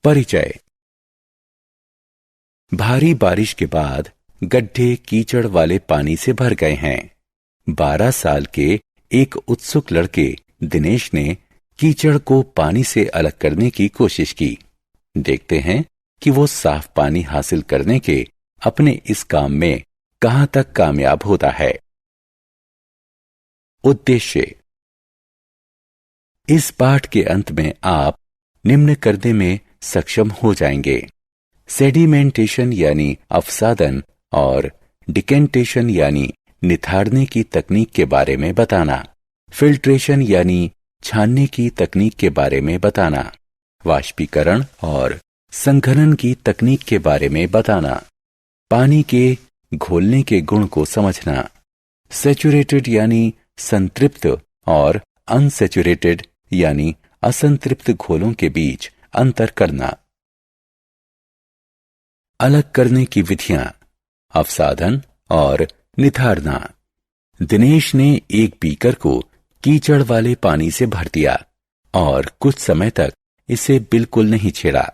परिचय। भारी बारिश के बाद गड्ढे कीचड़ वाले पानी से भर गए हैं। 12 साल के एक उत्सुक लड़के दिनेश ने कीचड़ को पानी से अलग करने की कोशिश की। देखते हैं कि वो साफ पानी हासिल करने के अपने इस काम में कहां तक कामयाब होता है। उद्देश्य। इस पाठ के अंत में आप निम्न करने में सक्षम हो जाएंगे: सेडिमेंटेशन यानी अवसादन और डिकेंटेशन यानी निथारने की तकनीक के बारे में बताना, फिल्ट्रेशन यानी छानने की तकनीक के बारे में बताना, वाष्पीकरण और संघनन की तकनीक के बारे में बताना, पानी के घोलने के गुण को समझना, सैचुरेटेड यानी संतृप्त और अनसैचुरेटेड यानी असंतृप्त घोलों के बीच अंतर करना। अलग करने की विधियां: अवसादन और निथारना। दिनेश ने एक बीकर को कीचड़ वाले पानी से भर दिया और कुछ समय तक इसे बिल्कुल नहीं छेड़ा।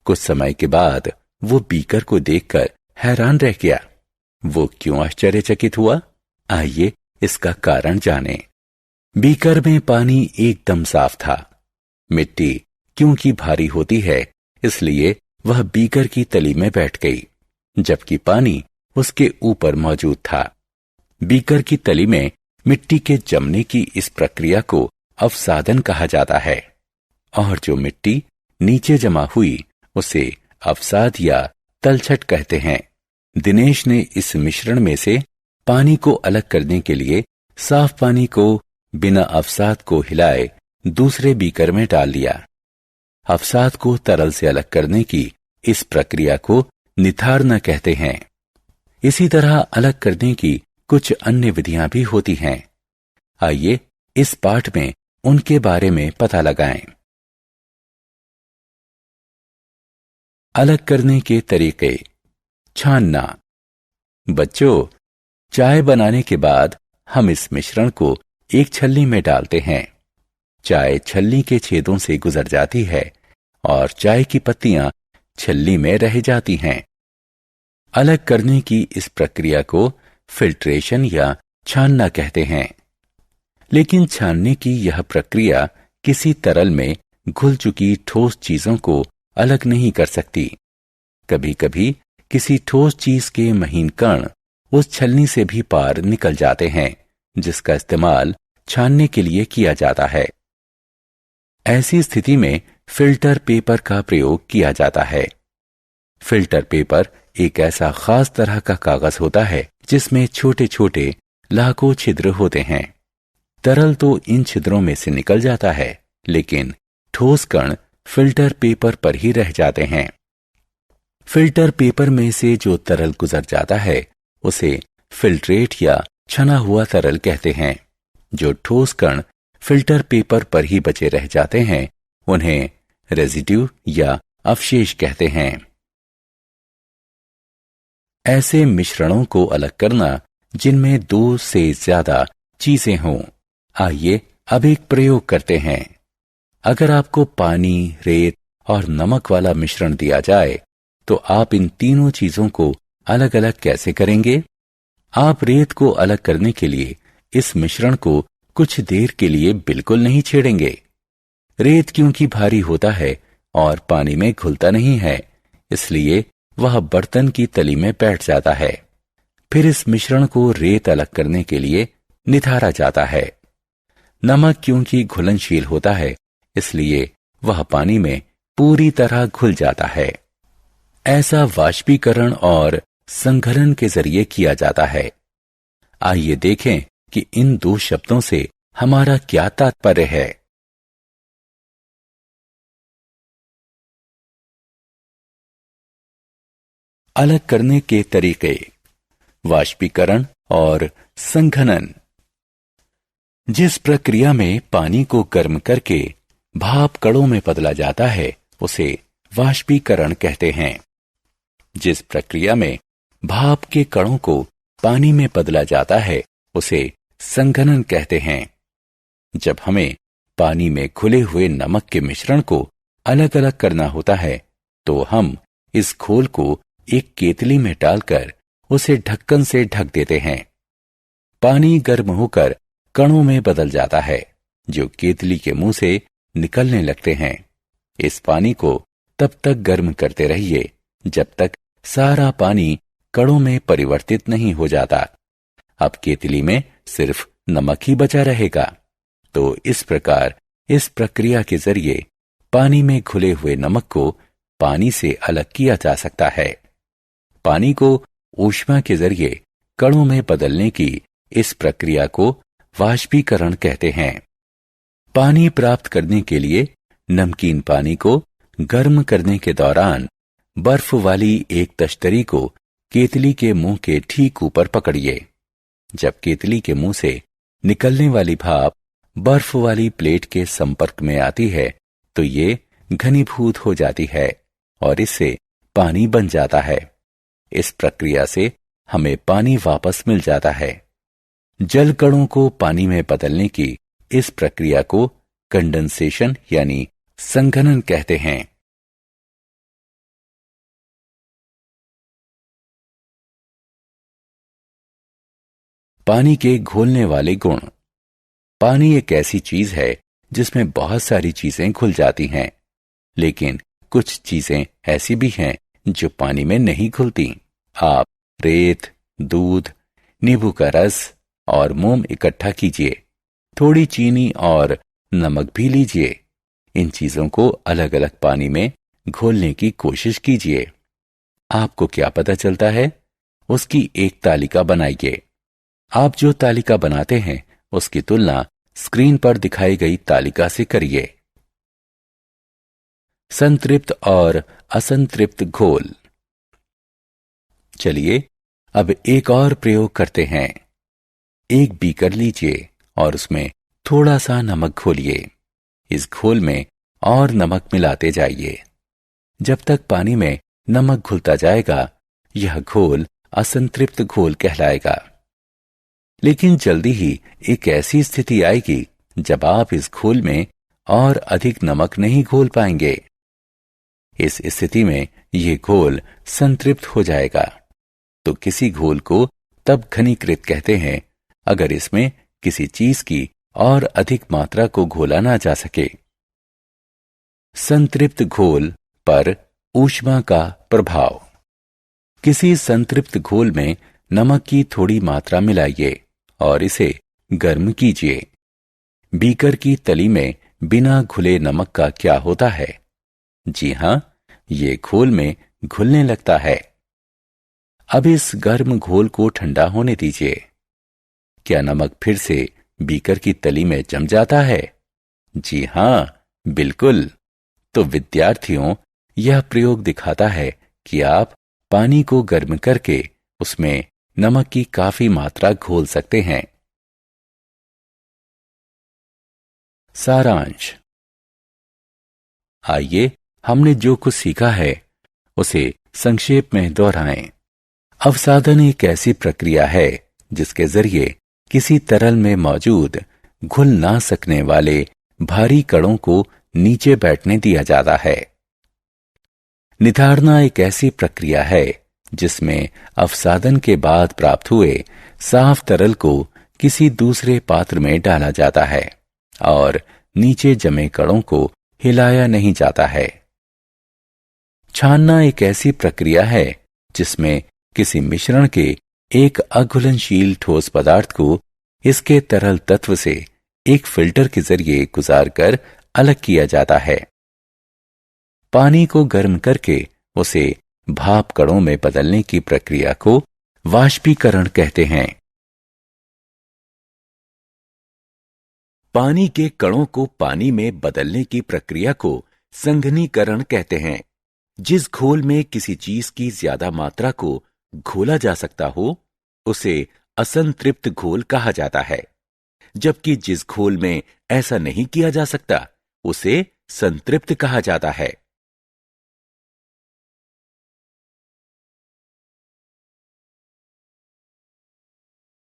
कुछ समय के बाद वो बीकर को देखकर हैरान रह गया। वो क्यों आश्चर्यचकित हुआ? आइए इसका कारण जानें। बीकर में पानी एकदम साफ था। मिट्टी क्योंकि भारी होती है, इसलिए वह बीकर की तली में बैठ गई, जबकि पानी उसके ऊपर मौजूद था। बीकर की तली में मिट्टी के जमने की इस प्रक्रिया को अवसादन कहा जाता है, और जो मिट्टी नीचे जमा हुई उसे अवसाद या तलछट कहते हैं। दिनेश ने इस मिश्रण में से पानी को अलग करने के लिए साफ पानी को बिना अवसाद को हिलाए दूसरे बीकर में डाल दिया। अवसाद को तरल से अलग करने की इस प्रक्रिया को निथारना कहते हैं। इसी तरह अलग करने की कुछ अन्य विधियां भी होती हैं। आइए इस पाठ में उनके बारे में पता लगाएं। अलग करने के तरीके। छानना। बच्चों, चाय बनाने के बाद हम इस मिश्रण को एक छलनी में डालते हैं। चाय छलनी के छेदों से गुजर जाती है और चाय की पत्तियां छलनी में रह जाती हैं। अलग करने की इस प्रक्रिया को फिल्ट्रेशन या छानना कहते हैं। लेकिन छानने की यह प्रक्रिया किसी तरल में घुल चुकी ठोस चीजों को अलग नहीं कर सकती। कभी कभी किसी ठोस चीज के महीन कण उस छलनी से भी पार निकल जाते हैं, जिसका इस्तेमाल छानने के लिए किया जाता है। ऐसी स्थिति में फिल्टर पेपर का प्रयोग किया जाता है। फिल्टर पेपर एक ऐसा खास तरह का कागज होता है जिसमें छोटे छोटे लाखों छिद्र होते हैं। तरल तो इन छिद्रों में से निकल जाता है, लेकिन ठोस कण फिल्टर पेपर पर ही रह जाते हैं। फिल्टर पेपर में से जो तरल गुजर जाता है उसे फिल्ट्रेट या छना हुआ तरल कहते हैं। जो ठोस कण फिल्टर पेपर पर ही बचे रह जाते हैं उन्हें रेजिड्यू या अवशेष कहते हैं। ऐसे मिश्रणों को अलग करना जिनमें 2 से ज्यादा चीजें हों। आइए अब एक प्रयोग करते हैं। अगर आपको पानी, रेत और नमक वाला मिश्रण दिया जाए तो आप इन तीनों चीजों को अलग अलग कैसे करेंगे? आप रेत को अलग करने के लिए इस मिश्रण को कुछ देर के लिए बिल्कुल नहीं छेड़ेंगे। रेत क्योंकि भारी होता है और पानी में घुलता नहीं है, इसलिए वह बर्तन की तली में बैठ जाता है। फिर इस मिश्रण को रेत अलग करने के लिए निथारा जाता है। नमक क्योंकि घुलनशील होता है, इसलिए वह पानी में पूरी तरह घुल जाता है। ऐसा वाष्पीकरण और संघनन के जरिए किया जाता है। आइए देखें कि इन 2 शब्दों से हमारा क्या तात्पर्य है। अलग करने के तरीके। वाष्पीकरण और संघनन। जिस प्रक्रिया में पानी को गर्म करके भाप कणों में बदला जाता है उसे वाष्पीकरण कहते हैं। जिस प्रक्रिया में भाप के कणों को पानी में बदला जाता है उसे संघनन कहते हैं। जब हमें पानी में घुले हुए नमक के मिश्रण को अलग अलग करना होता है तो हम इस घोल को एक केतली में डालकर उसे ढक्कन से ढक देते हैं। पानी गर्म होकर कणों में बदल जाता है जो केतली के मुंह से निकलने लगते हैं। इस पानी को तब तक गर्म करते रहिए जब तक सारा पानी कणों में परिवर्तित नहीं हो जाता। अब केतली में सिर्फ नमक ही बचा रहेगा। तो इस प्रकार इस प्रक्रिया के जरिए पानी में घुले हुए नमक को पानी से अलग किया जा सकता है। पानी को ऊष्मा के जरिए कणों में बदलने की इस प्रक्रिया को वाष्पीकरण कहते हैं। पानी प्राप्त करने के लिए नमकीन पानी को गर्म करने के दौरान बर्फ वाली एक तश्तरी को केतली के मुंह के ठीक ऊपर पकड़िए। जब केतली के मुंह से निकलने वाली भाप बर्फ वाली प्लेट के संपर्क में आती है तो ये घनीभूत हो जाती है और इससे पानी बन जाता है। इस प्रक्रिया से हमें पानी वापस मिल जाता है। जल कणों को पानी में बदलने की इस प्रक्रिया को कंडेंसेशन यानी संघनन कहते हैं। पानी के घुलने वाले गुण। पानी एक ऐसी चीज है जिसमें बहुत सारी चीजें घुल जाती हैं, लेकिन कुछ चीजें ऐसी भी हैं जो पानी में नहीं घुलती। आप रेत, दूध, नींबू का रस और मोम इकट्ठा कीजिए, थोड़ी चीनी और नमक भी लीजिए। इन चीजों को अलग अलग पानी में घोलने की कोशिश कीजिए। आपको क्या पता चलता है? उसकी एक तालिका बनाइए। आप जो तालिका बनाते हैं उसकी तुलना स्क्रीन पर दिखाई गई तालिका से करिए। संतृप्त और असंतृप्त घोल। चलिए अब एक और प्रयोग करते हैं। एक बीकर लीजिए और उसमें थोड़ा सा नमक घोलिए। इस घोल में और नमक मिलाते जाइए। जब तक पानी में नमक घुलता जाएगा यह घोल असंतृप्त घोल कहलाएगा। लेकिन जल्दी ही एक ऐसी स्थिति आएगी जब आप इस घोल में और अधिक नमक नहीं घोल पाएंगे। इस स्थिति में यह घोल संतृप्त हो जाएगा। तो किसी घोल को तब घनीकृत कहते हैं अगर इसमें किसी चीज की और अधिक मात्रा को घोला ना जा सके। संतृप्त घोल पर ऊष्मा का प्रभाव। किसी संतृप्त घोल में नमक की थोड़ी मात्रा मिलाइए और इसे गर्म कीजिए। बीकर की तली में बिना घुले नमक का क्या होता है? जी हां, ये घोल में घुलने लगता है। अब इस गर्म घोल को ठंडा होने दीजिए। क्या नमक फिर से बीकर की तली में जम जाता है? जी हां, बिल्कुल। तो विद्यार्थियों, यह प्रयोग दिखाता है कि आप पानी को गर्म करके उसमें नमक की काफी मात्रा घोल सकते हैं। सारांश। आइए हमने जो कुछ सीखा है उसे संक्षेप में दोहराएं। अवसादन एक ऐसी प्रक्रिया है जिसके जरिए किसी तरल में मौजूद घुल ना सकने वाले भारी कणों को नीचे बैठने दिया जाता है। निथाड़ना एक ऐसी प्रक्रिया है जिसमें अवसादन के बाद प्राप्त हुए साफ तरल को किसी दूसरे पात्र में डाला जाता है और नीचे जमे कणों को हिलाया नहीं जाता है। छानना एक ऐसी प्रक्रिया है जिसमें किसी मिश्रण के एक अघुलनशील ठोस पदार्थ को इसके तरल तत्व से एक फिल्टर के जरिए गुजारकर अलग किया जाता है। पानी को गर्म करके उसे भाप कणों में बदलने की प्रक्रिया को वाष्पीकरण कहते हैं। पानी के कणों को पानी में बदलने की प्रक्रिया को संघनीकरण कहते हैं। जिस घोल में किसी चीज की ज्यादा मात्रा को घोला जा सकता हो उसे असंतृप्त घोल कहा जाता है, जबकि जिस घोल में ऐसा नहीं किया जा सकता उसे संतृप्त कहा जाता है।